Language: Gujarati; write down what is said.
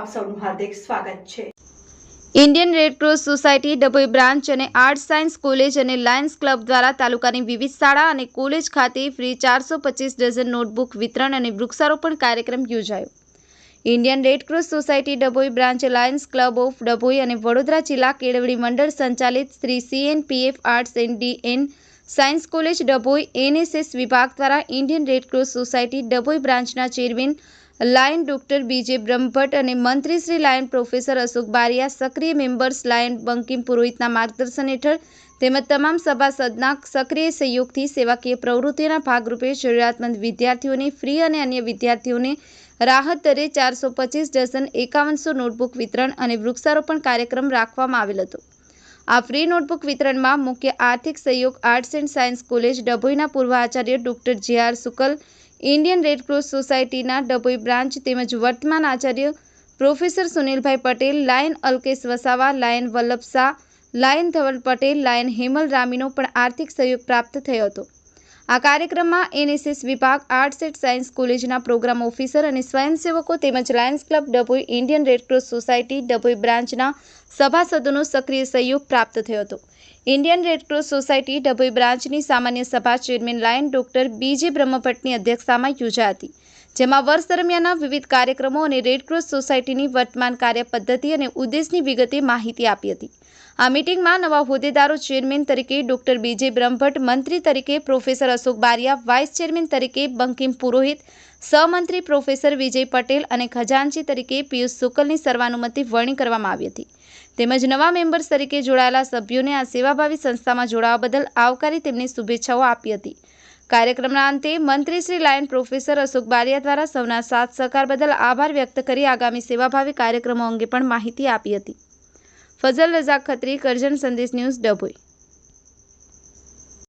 આપ સૌનું હાર્દિક સ્વાગત છે। Indian red cross society Dabhoi branch અને આર્ટ્સ સાયન્સ કોલેજ અને લાયન્સ ક્લબ દ્વારા તાલુકાની વિવિધ શાળા અને કોલેજ ખાતે ફ્રી 425 ડઝન નોટબુક વિતરણ અને વૃક્ષારોપણ કાર્યક્રમ યોજાયો। Indian red cross society Dabhoi branch lions club of Dabhoi અને વડોદરા જિલ્લા કેળવણી મંડળ સંચાલિત Shri CNPF arts and science college Dabhoi NSS વિભાગ દ્વારા Indian red cross society Dabhoi બ્રાન્ચના chairman lion doctor BJ Brahmbhatt અને મંત્રી શ્રી લાયન પ્રોફેસર અશોક બારિયા, સક્રિય મેમ્બર્સ લાયન બંકિમ પુરોહિતના માર્ગદર્શન હેઠળ તેમજ તમામ સભાસદના સક્રિય સહયોગથી સેવાકીય પ્રવૃત્તિઓના ભાગરૂપે જરૂરિયાતમંદ વિદ્યાર્થીઓને ફ્રી અને અન્ય વિદ્યાર્થીઓને રાહત દરે 425 ડઝન 5100 નોટબુક વિતરણ અને વૃક્ષારોપણ કાર્યક્રમ રાખવામાં આવેલ હતો। આ ફ્રી નોટબુક વિતરણમાં મુખ્ય આર્થિક સહયોગ આર્ટ્સ એન્ડ સાયન્સ કોલેજ ડભોઈના પૂર્વ આચાર્ય doctor JR Shukla, Indian red cross સોસાયટીના ડભોઈ બ્રાન્ચ તેમજ વર્તમાન આચાર્ય professor Sunilbhai Patel, lion Alkesh Vasava, lion Vallabh Shah, lion Dhaval Patel, lion Hemal રામીનો પણ આર્થિક સહયોગ પ્રાપ્ત થયો હતો। આ કાર્યક્રમમાં NSS વિભાગ, આર્ટ્સ એન્ડ સાયન્સ કોલેજના પ્રોગ્રામ ઓફિસર અને સ્વયંસેવકો તેમજ Lions club Dabhoi, Indian red cross society Dabhoi બ્રાન્ચના સભાસદોનો સક્રિય સહયોગ પ્રાપ્ત થયો હતો। Indian red cross society Dabhoi બ્રાન્ચની સામાન્ય સભા ચેરમેન લાયન ડોક્ટર BJ બ્રહ્મભટ્ટની અધ્યક્ષતામાં યોજાઈ હતી, જેમાં વર્ષ દરમિયાનના વિવિધ કાર્યક્રમો અને રેડ ક્રોસ સોસાયટીની વર્તમાન કાર્ય પદ્ધતિ અને ઉદ્દેશની વિગતે માહિતી આપી હતી। આ મીટિંગમાં નવા હોદ્દેદારો ચેરમેન તરીકે ડોક્ટર BJ બ્રહ્મભટ્ટ, મંત્રી તરીકે professor Ashok Bariya, vice chairman તરીકે બંકિમ પુરોહિત, સહમંત્રી પ્રોફેસર વિજય પટેલ અને ખજાનચી તરીકે પિયુષ શુકલની સર્વાનુમતિ વરણી કરવામાં આવી હતી। તેમજ નવા મેમ્બર્સ તરીકે જોડાયેલા સભ્યોને આ સેવાભાવી સંસ્થામાં જોડાવા બદલ આવકારી તેમને શુભેચ્છાઓ આપી હતી। કાર્યક્રમના અંતે મંત્રી શ્રી લાયન પ્રોફેસર અશોક બારિયા દ્વારા સૌના સાથ સહકાર બદલ આભાર વ્યક્ત કરી આગામી સેવાભાવી કાર્યક્રમો અંગે પણ માહિતી આપી હતી। ફઝલ રઝાક ખત્રી, કરજણ સંદેશ ન્યૂઝ, ડભોઈ।